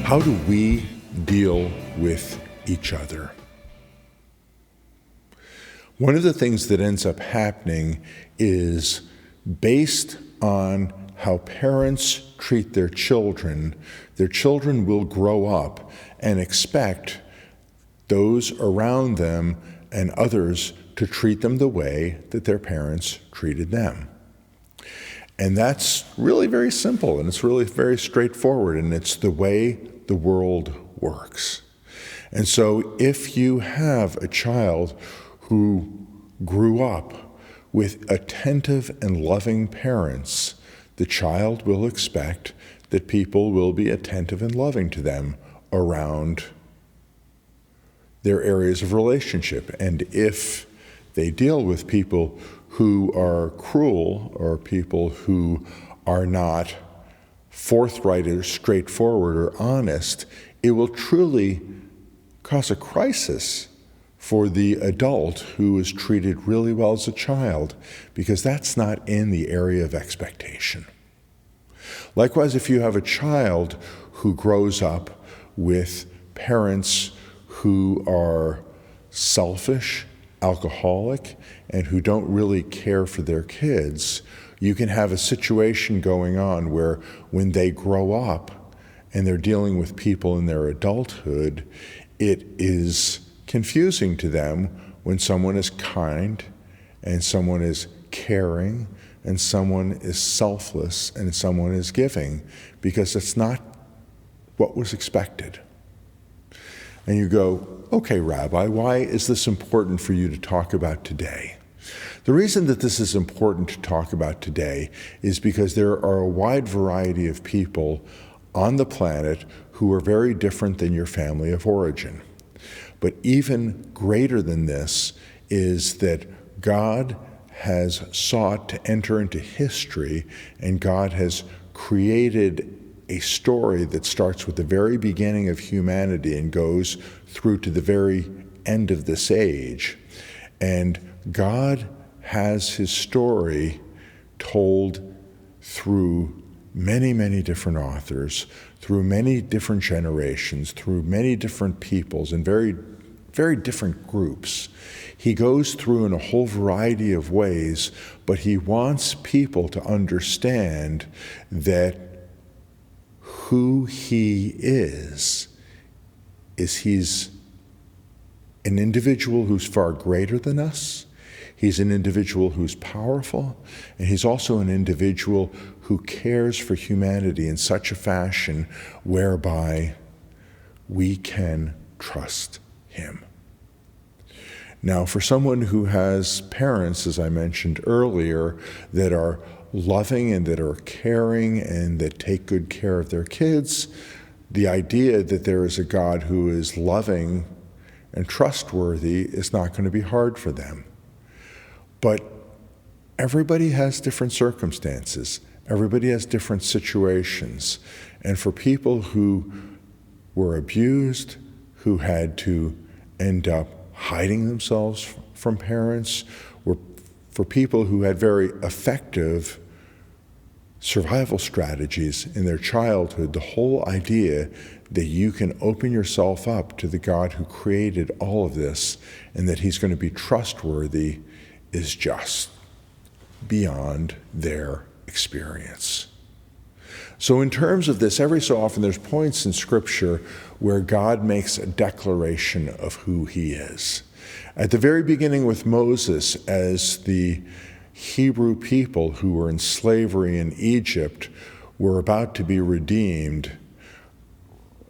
How do we deal with each other? One of the things that ends up happening is based on how parents treat their children will grow up and expect those around them and others to treat them the way that their parents treated them. And that's really very simple, and it's really very straightforward, and it's the way the world works. And so if you have a child who grew up with attentive and loving parents, the child will expect that people will be attentive and loving to them around their areas of relationship. And if they deal with people who are cruel or people who are not forthright or straightforward or honest, it will truly cause a crisis for the adult who was treated really well as a child, because that's not in the area of expectation. Likewise, if you have a child who grows up with parents who are selfish, alcoholic, and who don't really care for their kids, you can have a situation going on where when they grow up and they're dealing with people in their adulthood, it is confusing to them when someone is kind and someone is caring and someone is selfless and someone is giving, because it's not what was expected. And you go, okay, Rabbi, why is this important for you to talk about today? The reason that this is important to talk about today is because there are a wide variety of people on the planet who are very different than your family of origin. But even greater than this is that God has sought to enter into history, and God has created a story that starts with the very beginning of humanity and goes through to the very end of this age. And God has his story told through many, many different authors, through many different generations, through many different peoples and very, very different groups. He goes through in a whole variety of ways, but he wants people to understand that who he is he's an individual who's far greater than us. He's an individual who's powerful, and he's also an individual who cares for humanity in such a fashion whereby we can trust him. Now, for someone who has parents, as I mentioned earlier, that are loving and that are caring and that take good care of their kids, the idea that there is a God who is loving and trustworthy is not going to be hard for them. But everybody has different circumstances. Everybody has different situations. And for people who were abused, who had to end up hiding themselves from parents, or for people who had very effective survival strategies in their childhood, the whole idea that you can open yourself up to the God who created all of this and that he's going to be trustworthy is just beyond their experience. So in terms of this, every so often there's points in Scripture where God makes a declaration of who he is. At the very beginning with Moses, as the Hebrew people who were in slavery in Egypt were about to be redeemed,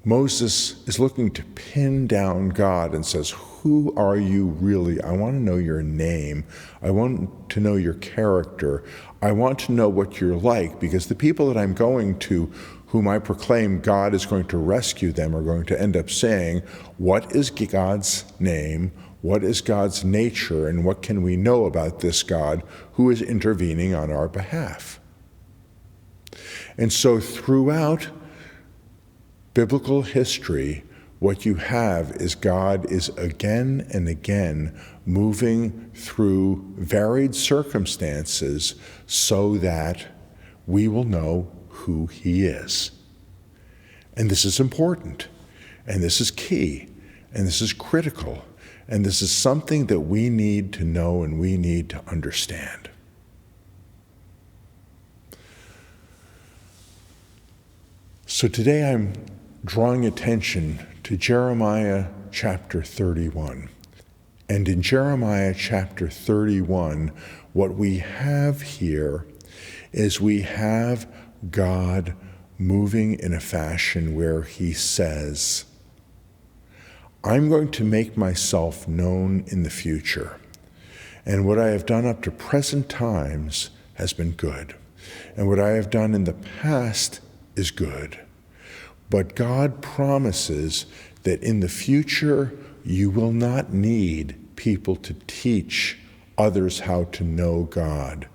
Moses is looking to pin down God and says, who are you really? I want to know your name. I want to know your character. I want to know what you're like, because the people that I'm going to, whom I proclaim God is going to rescue them, are going to end up saying, what is God's name? What is God's nature? And what can we know about this God who is intervening on our behalf? And so throughout biblical history, what you have is God is again and again moving through varied circumstances so that we will know who he is. And this is important, and this is key, and this is critical, and this is something that we need to know and we need to understand. So today I'm drawing attention to Jeremiah chapter 31. And in Jeremiah chapter 31, what we have here is we have God moving in a fashion where he says, I'm going to make myself known in the future. And what I have done up to present times has been good. And what I have done in the past is good. But God promises that in the future, you will not need people to teach others how to know God,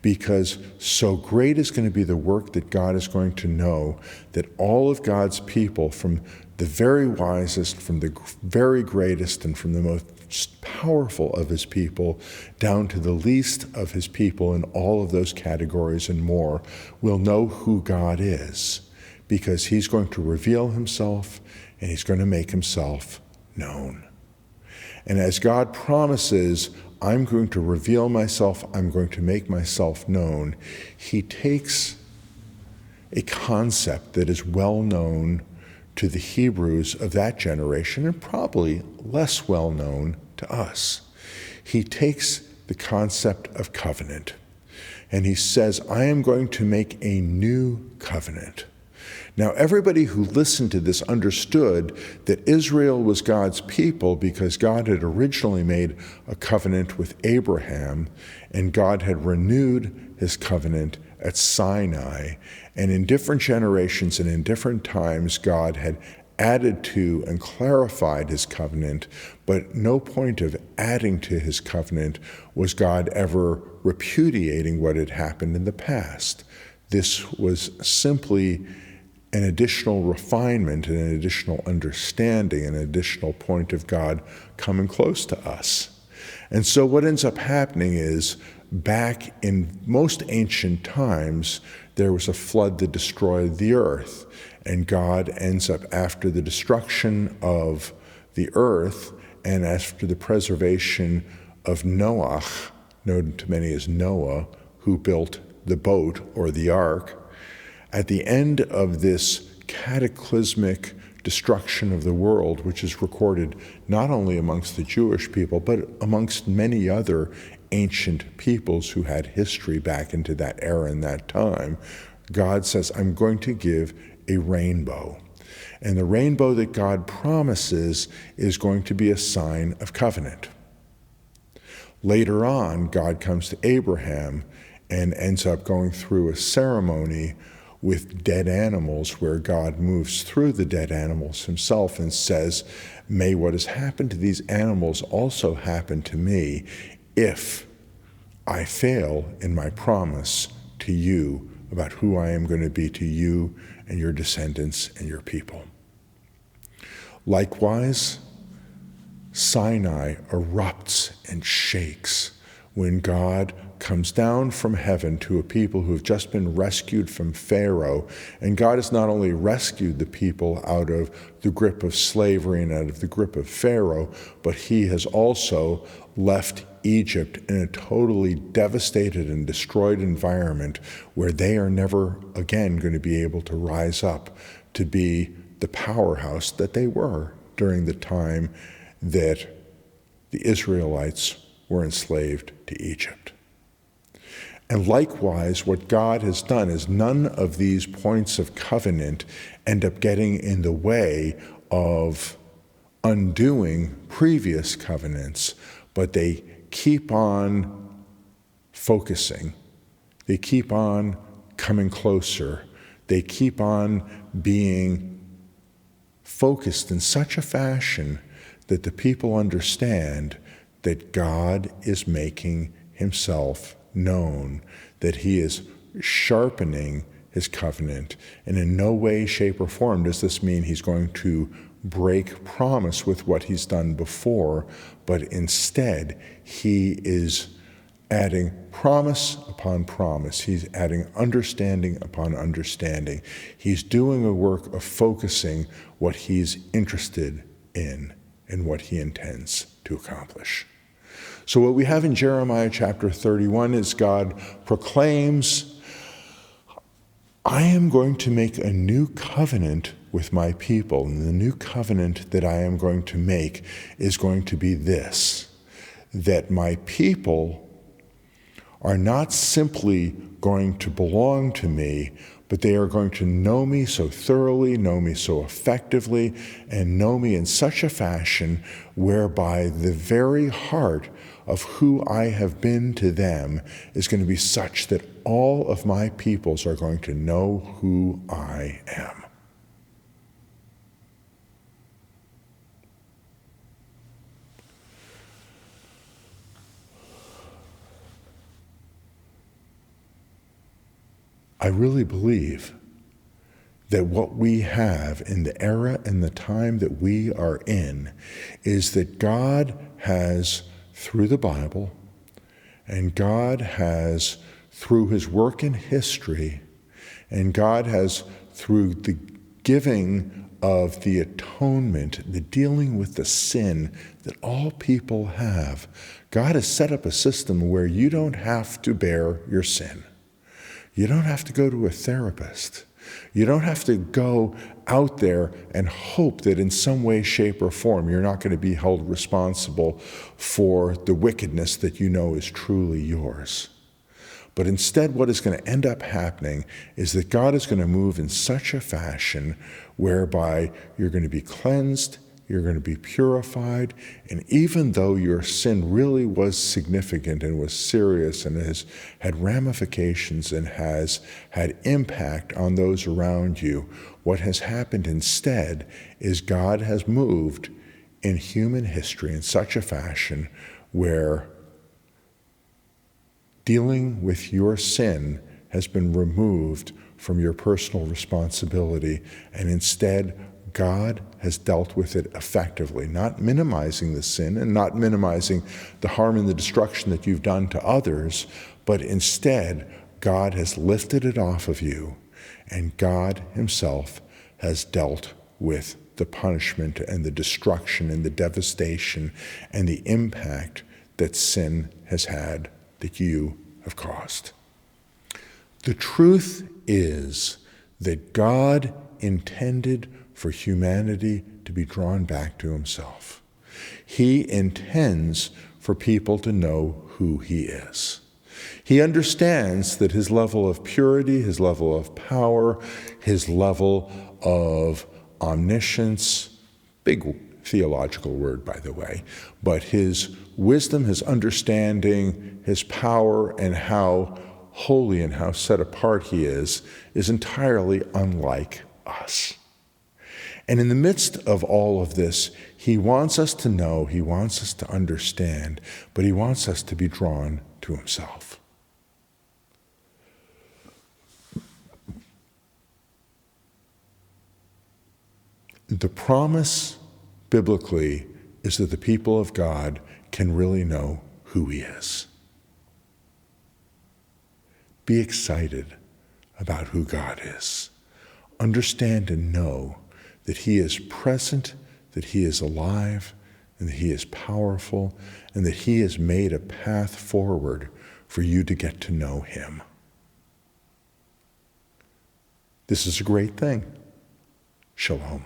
because so great is going to be the work that God is going to know that all of God's people, from the very wisest, from the very greatest, and from the most powerful of his people, down to the least of his people in all of those categories and more, will know who God is, because he's going to reveal himself and he's going to make himself known. And as God promises, I'm going to reveal myself, I'm going to make myself known, he takes a concept that is well known to the Hebrews of that generation and probably less well known to us. He takes the concept of covenant and he says, I am going to make a new covenant. Now, everybody who listened to this understood that Israel was God's people because God had originally made a covenant with Abraham, and God had renewed his covenant at Sinai. And in different generations and in different times, God had added to and clarified his covenant, but no point of adding to his covenant was God ever repudiating what had happened in the past. This was simply an additional refinement and an additional understanding, an additional point of God coming close to us. And so what ends up happening is, back in most ancient times, there was a flood that destroyed the earth. And God ends up, after the destruction of the earth and after the preservation of Noach, known to many as Noah, who built the boat or the ark, at the end of this cataclysmic destruction of the world, which is recorded not only amongst the Jewish people, but amongst many other ancient peoples who had history back into that era and that time, God says, I'm going to give a rainbow. And the rainbow that God promises is going to be a sign of covenant. Later on, God comes to Abraham and ends up going through a ceremony with dead animals, where God moves through the dead animals himself and says, may what has happened to these animals also happen to me if I fail in my promise to you about who I am going to be to you and your descendants and your people. Likewise, Sinai erupts and shakes when God comes down from heaven to a people who have just been rescued from Pharaoh. And God has not only rescued the people out of the grip of slavery and out of the grip of Pharaoh, but he has also left Egypt in a totally devastated and destroyed environment where they are never again going to be able to rise up to be the powerhouse that they were during the time that the Israelites were enslaved to Egypt. And likewise, what God has done is none of these points of covenant end up getting in the way of undoing previous covenants, but they keep on focusing. They keep on coming closer. They keep on being focused in such a fashion that the people understand that God is making himself known, that he is sharpening his covenant. And in no way, shape, or form does this mean he's going to break promise with what he's done before, but instead he is adding promise upon promise. He's adding understanding upon understanding. He's doing a work of focusing what he's interested in and what he intends to accomplish. So what we have in Jeremiah chapter 31 is God proclaims, I am going to make a new covenant with my people, and the new covenant that I am going to make is going to be this, that my people are not simply going to belong to me, but they are going to know me so thoroughly, know me so effectively, and know me in such a fashion whereby the very heart of who I have been to them is going to be such that all of my peoples are going to know who I am. I really believe that what we have in the era and the time that we are in is that God has, through the Bible, and God has, through his work in history, and God has, through the giving of the atonement, the dealing with the sin that all people have, God has set up a system where you don't have to bear your sin. You don't have to go to a therapist. You don't have to go out there and hope that in some way, shape, or form you're not going to be held responsible for the wickedness that you know is truly yours. But instead, what is going to end up happening is that God is going to move in such a fashion whereby you're going to be cleansed, you're going to be purified, and even though your sin really was significant and was serious and has had ramifications and has had impact on those around you, what has happened instead is God has moved in human history in such a fashion where dealing with your sin has been removed from your personal responsibility, and instead God has dealt with it effectively, not minimizing the sin and not minimizing the harm and the destruction that you've done to others, but instead God has lifted it off of you, and God himself has dealt with the punishment and the destruction and the devastation and the impact that sin has had that you have caused. The truth is that God intended for humanity to be drawn back to himself. He intends for people to know who he is. He understands that his level of purity, his level of power, his level of omniscience, big theological word, by the way, but his wisdom, his understanding, his power, and how holy and how set apart he is entirely unlike us. And in the midst of all of this, he wants us to know, he wants us to understand, but he wants us to be drawn to himself. The promise biblically is that the people of God can really know who he is. Be excited about who God is. Understand and know that he is present, that he is alive, and that he is powerful, and that he has made a path forward for you to get to know him. This is a great thing. Shalom.